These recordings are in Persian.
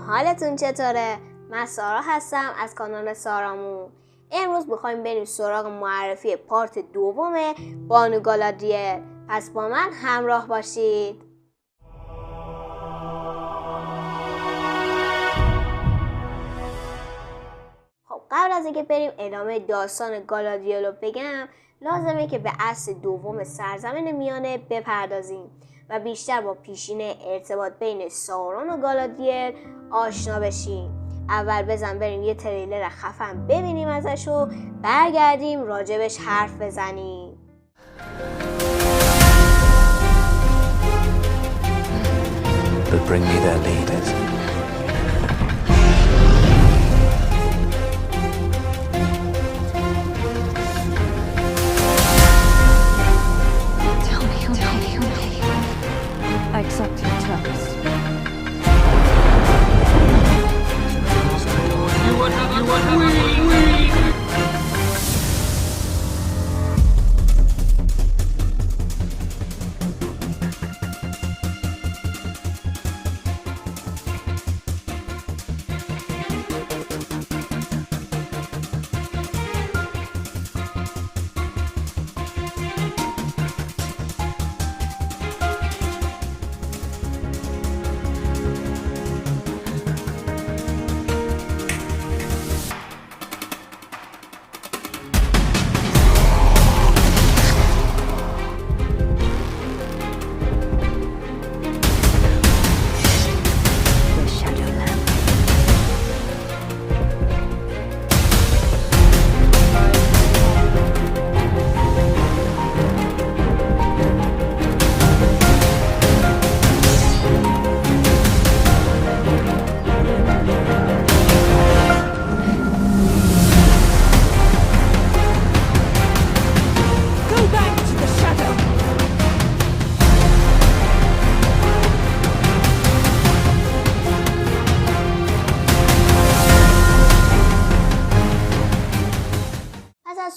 حالتون چطوره؟ من سارا هستم از کانال سارامون. امروز میخوایم بریم سراغ معرفی پارت دوم بانو گالادریل. پس با من همراه باشید. خب قبل از اینکه بریم ادامه داستان گالادریل رو بگم، لازمه که به اصل دوم سرزمین میانه بپردازیم و بیشتر با پیشینه ارتباط بین سارون و گالادریل آشنا بشیم. اول بزن بریم یه تریلر خفن ببینیم ازش و برگردیم راجبش حرف بزنیم. But bring me their leaders. Tell me. I accept your terms.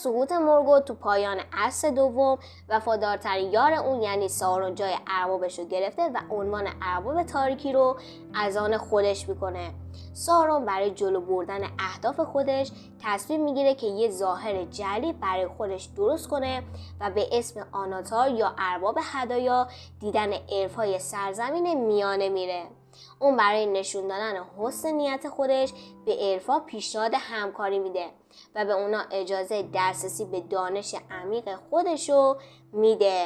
سقوط مورگوت تو پایان عصر دوم، وفادارترین یار اون یعنی سارون جای اربابش رو گرفته و عنوان ارباب تاریکی رو از آن خودش میکنه. سارون برای جلو بردن اهداف خودش تصمیم میگیره که یه ظاهر جعلی برای خودش درست کنه و به اسم آناتار یا ارباب هدایا دیدن الف‌های سرزمین میانه میره. اون برای نشون دادن حسن نیت خودش به الفا پیشنهاد همکاری میده و به اونا اجازه دسترسی به دانش عمیق خودشو میده،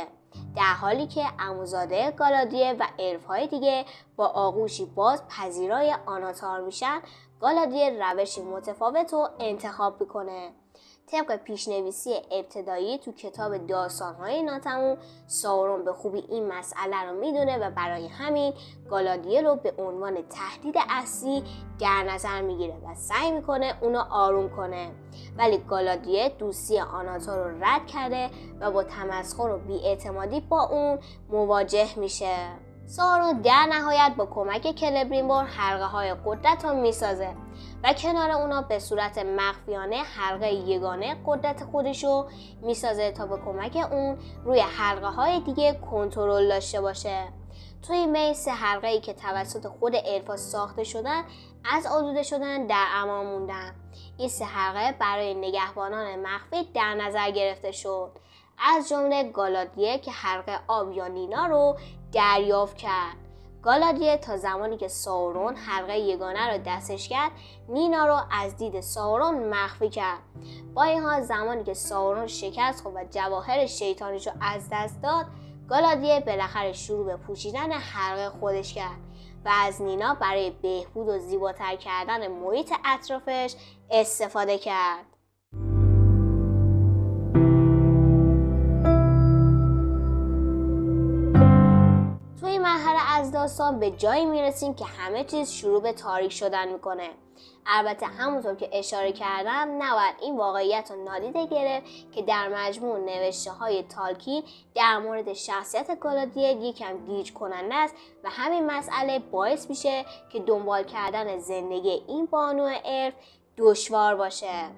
در حالی که عموزاده گالادریل و الف‌های دیگه با آغوشی باز پذیرای آناتار میشن. گالادریل روشی متفاوت رو انتخاب میکنه. طبق پیشنویسی ابتدایی تو کتاب داستان‌های ناتموم، سارون به خوبی این مسئله رو میدونه و برای همین گالادریل رو به عنوان تهدید اصلی در نظر میگیره و سعی میکنه اونو آروم کنه. ولی گالادریل دوستی آناتار رو رد کرده و با تمسخر و بی‌اعتمادی با اون مواجه میشه. سارون در نهایت با کمک کلبریمبور حلقه های قدرت رو میسازه و کنار اونا به صورت مخفیانه حلقه یگانه قدرت خودشو میسازه تا به کمک اون روی حلقه های دیگه کنترل داشته باشه. توی این بین 3 حلقه‌ای که توسط خود الفا ساخته شدن از آلوده شدن در امان موندن. این 3 حلقه برای نگهبانان مخفی در نظر گرفته شد، از جمله گالادریل که حلقه آب یا نینا رو دریافت کرد. گالادریل تا زمانی که سارون حلقه یگانه رو دستش کرد، نینا رو از دید سارون مخفی کرد. با این حال زمانی که سارون شکست خورد و جواهر شیطانیش رو از دست داد، گالادریل بالاخره شروع به پوشیدن حلقه خودش کرد و از نینا برای بهبود و زیباتر کردن محیط اطرافش استفاده کرد. مرحله از داستان به جایی میرسیم که همه چیز شروع به تاریک شدن میکنه. البته همونطور که اشاره کردم نباید این واقعیت رو نادیده گرفت که در مجموع نوشته های تالکین در مورد شخصیت گالادریل یکم گیج کننده است و همین مسئله باعث میشه که دنبال کردن زندگی این بانو الف دشوار باشه.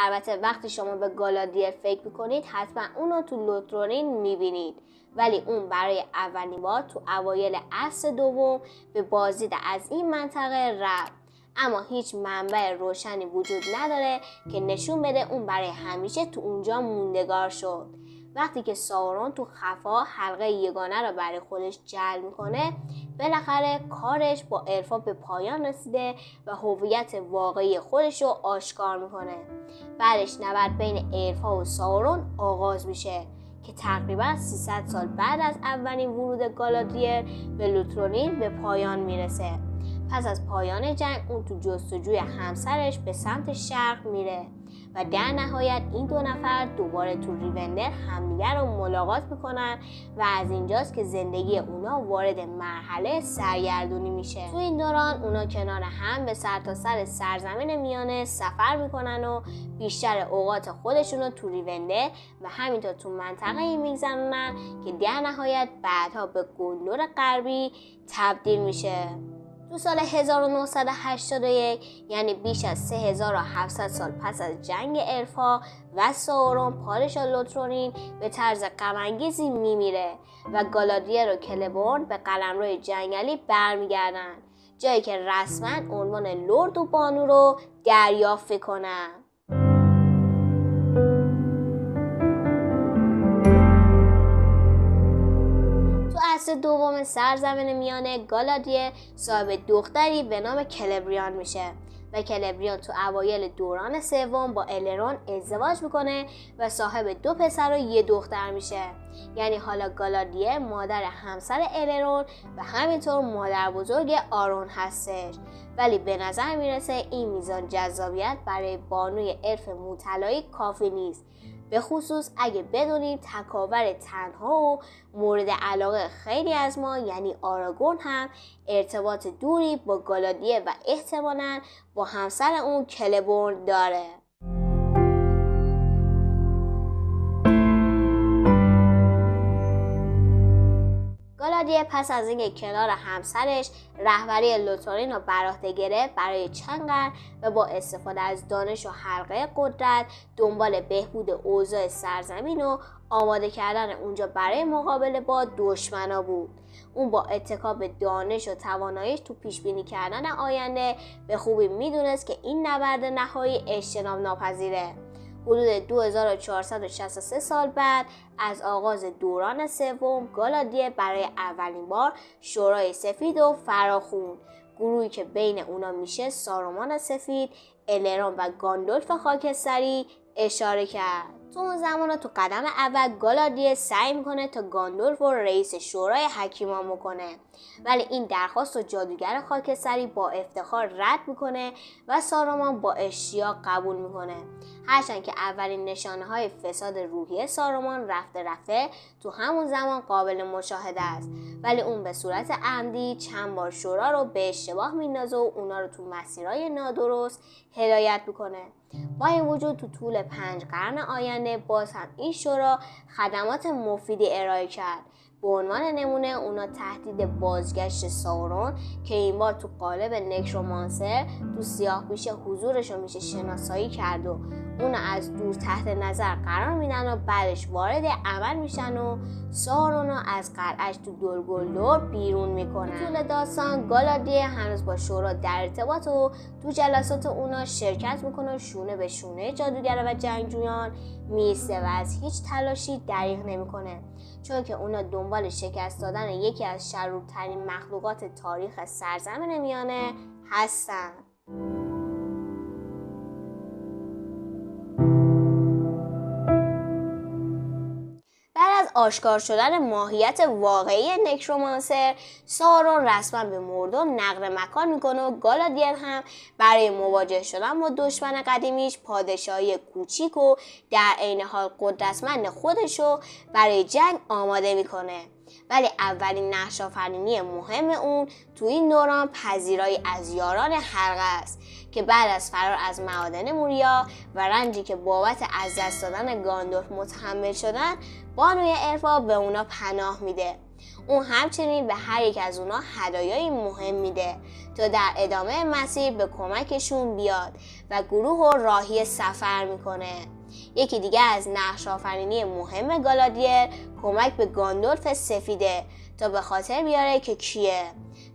البته وقتی شما به گالادریر فکر میکنید حتما اونو تو لوترونین میبینید، ولی اون برای اولین بار تو اوایل عصر دوم به بازدید از این منطقه رفت، اما هیچ منبع روشنی وجود نداره که نشون بده اون برای همیشه تو اونجا موندگار شد. وقتی که ساورون تو خفا حلقه یگانه رو برای خودش جلب میکنه، بالاخره کارش با الفا به پایان رسیده و هویت واقعی خودش رو آشکار میکنه. بعدش نبرد بین الفا و ساورون آغاز میشه که تقریبا 300 سال بعد از اولین ورود گالادریر به لوترونین به پایان میرسه. پس از پایان جنگ اون تو جستجوی همسرش به سمت شرق میره و در نهایت این دو نفر دوباره تو ریوندر همدیگر رو ملاقات میکنن و از اینجاست که زندگی اونا وارد مرحله سرگردونی میشه. تو این دوران اونا کنار هم به سرتاسر سرزمین میانه سفر میکنن و بیشتر اوقات خودشون رو تو ریوندر و همینطور تو منطقه میگذرونن که در نهایت بعدها به گندور غربی تبدیل میشه. تو سال 1981 یعنی بیش از 3700 سال پس از جنگ الفا و ساورون، پادشاه لوترونین به طرز غم‌انگیزی میمیره و گالادریر و کلبورن به قلمرو جنگلی برمیگردن، جایی که رسما عنوان لرد و بانو رو دریافت کنن. عصر دوم سرزمین میانه، گالادریر صاحب دختری به نام کلبریان میشه و کلبریان تو اوایل دوران سوم با الرون ازدواج میکنه و صاحب 2 پسر و 1 دختر میشه. یعنی حالا گالادریر مادر همسر الرون و همینطور مادر بزرگ آرون هستش، ولی به نظر میرسه این میزان جذابیت برای بانوی الف موطلایی کافی نیست، به خصوص اگه بدونیم تکاور تنها و مورد علاقه خیلی از ما یعنی آراگورن هم ارتباط دوری با گالادریر و احتمالاً با همسر اون کلبورن داره. گالادریر پس از اینکه کنار همسرش رهبری لوترونین رو بر عهده گرفت، برای چند قرن و با استفاده از دانش و حلقه قدرت دنبال بهبود اوضاع سرزمین و آماده کردن اونجا برای مقابله با دشمنا بود. اون با اتکا به دانش و تواناییش تو پیش بینی کردن آینده به خوبی میدونست که این نبرد نهایی اجتناب ناپذیره. حدود 2463 سال بعد از آغاز دوران سوم، گالادریر برای اولین بار شورای سفید رو فراخوند، گروهی که بین اونا میشه سارومان سفید، الرون و گاندالف خاکستری اشاره کرد. تو اون زمان تو قدم اول گالادریر سعی میکنه تا گاندالف رو رئیس شورای حکیمان بکنه، ولی این درخواست رو جادوگر خاکستری با افتخار رد میکنه و سارومان با اشتیاق قبول میکنه، هرچند که اولین نشانه های فساد روحی سارومان رفته تو همون زمان قابل مشاهده است، ولی اون به صورت عمدی چند بار شورا رو به اشتباه میندازه و اونا رو تو مسیرهای نادرست هدایت میکنه. با این وجود تو طول 5 قرن آینده باز هم این شورا خدمات مفیدی ارائه کرد. به عنوان نمونه اونا تهدید بازگشت ساورون که این بار تو قالب نکرومانسر تو سیاه‌پوش حضورش رو میشه شناسایی کرد و اونا از دور تحت نظر قرار میدن و بعدش وارد عمل میشن و ساورون رو از قلعه‌اش تو دور گلدور بیرون میکنن. طول داستان گالادریر هنوز با شورا در ارتباط و تو جلسات اونا شرکت میکنه و شونه به شونه جادوگر و جنگجویان میسته و از هیچ تلاشی دریغ نمیکنه، چون که اونا دنبال شکست دادن یکی از شرورترین مخلوقات تاریخ سرزمین میانه هستن. بعد از آشکار شدن ماهیت واقعی نکرومانسر، ساورون رسما به مردم نقل مکان میکنه و گالادریر هم برای مواجه شدن با دشمن قدیمیش پادشاهی کوچیک و در عین حال قدرتمند خودشو برای جنگ آماده میکنه. ولی اولین نقش‌آفرینی مهم اون تو این دوران پذیرایی از یاران حلقه است که بعد از فرار از معادن موریا و رنجی که بابت از دست دادن گاندالف متحمل شدن، بانوی الفا به اونا پناه میده. اون همچنین به هر یک از اونا هدایای مهم میده تا در ادامه مسیر به کمکشون بیاد و گروه رو راهی سفر میکنه. یکی دیگه از نقش آفرینی مهم گالادیر کمک به گاندالف سفیده تا به خاطر بیاره که کیه.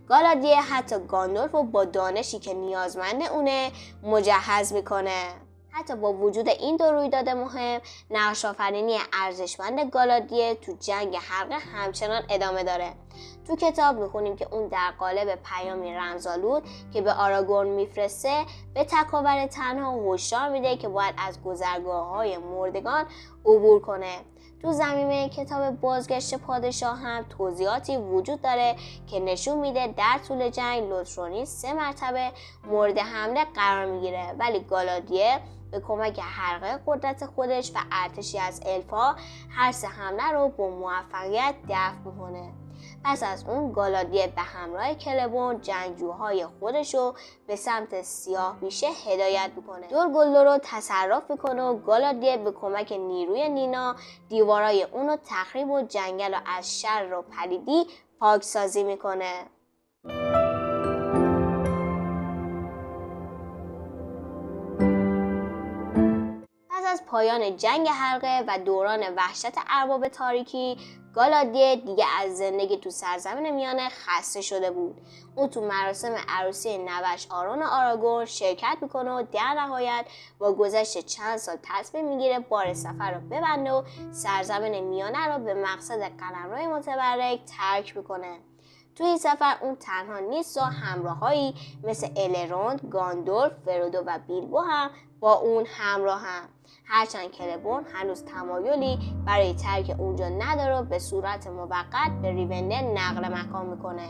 گالادیر حتی گاندالف رو با دانشی که نیازمند اونه مجهز میکنه. حتی با وجود این دو رویداد مهم، نقش آفرینی ارزشمند گالادیر تو جنگ حلقه همچنان ادامه داره. تو کتاب میخونیم که اون در قالب پیامی رمزآلود که به آراگورن میفرسته به تکاور تنها هشدار میده که باید از گذرگاه‌های مردگان عبور کنه. تو ضمیمه کتاب بازگشت پادشاه هم توضیحاتی وجود داره که نشون میده در طول جنگ لوترونی 3 مرتبه مورد حمله قرار میگیره، ولی گالادیر به کمک حلقه قدرت خودش و ارتشی از الفا هر 3 حمله رو با موفقیت دفع میکنه. پس از اون گالادیر به همراه کلبورن جنگجوهای خودش رو به سمت سیاه بیشه هدایت میکنه. دور گلدور رو تصرف میکنه و گالادیر به کمک نیروی نینا دیوارای اون رو تخریب و جنگل رو از شر و پلیدی پاکسازی میکنه. از پایان جنگ حلقه و دوران وحشت ارباب تاریکی، گالادیر دیگه از زندگی تو سرزمین میانه خسته شده بود. اون تو مراسم عروسی نوش آرون آراگورن شرکت میکنه و در نهایت با گذشت چند سال تصمیم میگیره بار سفر رو ببنده و سرزمین میانه رو به مقصد قلمرو متبرک ترک میکنه. تو این سفر اون تنها نیست و همراهایی مثل الروند، گاندالف، فرودو و بیلبو هم با اون همراه هم. هرچند کلبورن هنوز تمایلی برای ترک اونجا نداره و به صورت موقت به ریوندل نقل مکان میکنه،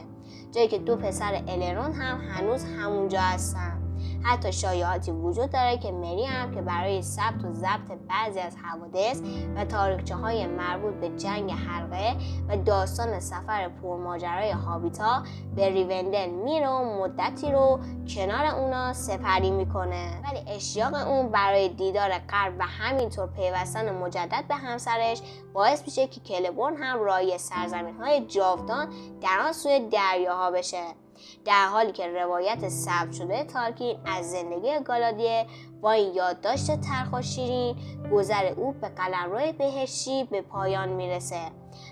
جایی که 2 پسر الروند هم هنوز همونجا هستن. حتی شایعاتی وجود داره که مری هم که برای ثبت و ضبط بعضی از حوادث و تاریخچه‌های مربوط به جنگ حلقه و داستان سفر پرماجرای هابیتا به ریوندل میره و مدتی رو کنار اونا سپری میکنه، ولی اشتیاق اون برای دیدار غرب و همینطور پیوستن مجدد به همسرش باعث میشه که کلبورن هم راهی سرزمین‌های جاودان در آن سوی دریاها بشه. در حالی که روایت ثبت شده تالکین از زندگی گالادیر با این یادداشت تلخ و شیرین، گذر او به قلمرو بهشتی به پایان میرسه.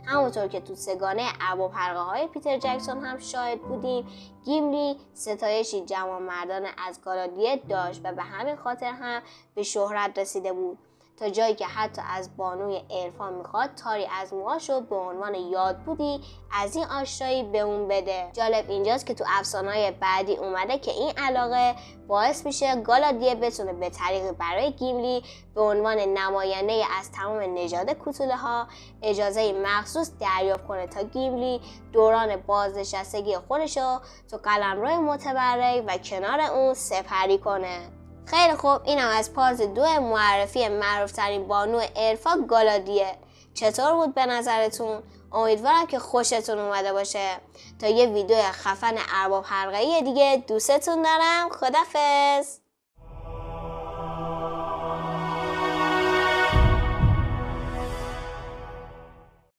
همونطور که تو سگانه ارباب حلقه های پیتر جکسون هم شاهد بودیم، گیملی ستایشی جوانمردانه از گالادیر داشت و به همین خاطر هم به شهرت رسیده بود، تا جایی که حتی از بانوی عرفان میخواد تاری از موهاشو به عنوان یادبودی از این آشنایی به اون بده. جالب اینجاست که تو افسانه‌های بعدی اومده که این علاقه باعث میشه گالادیر بتونه به طریق برای گیملی به عنوان نماینده از تمام نژاد کوتوله‌ها اجازه مخصوص دریافت کنه تا گیملی دوران بازنشستگی خودشو تو قلمرو متبرک و کنار اون سپری کنه. خیلی خوب، اینم از پارت 2 معرفی معروفترین بانو الفا گالادیر. چطور بود به نظرتون؟ امیدوارم که خوشتون اومده باشه. تا یه ویدیو خفن ارباب حلقه‌ای دیگه دوستتون دارم. خدافظ.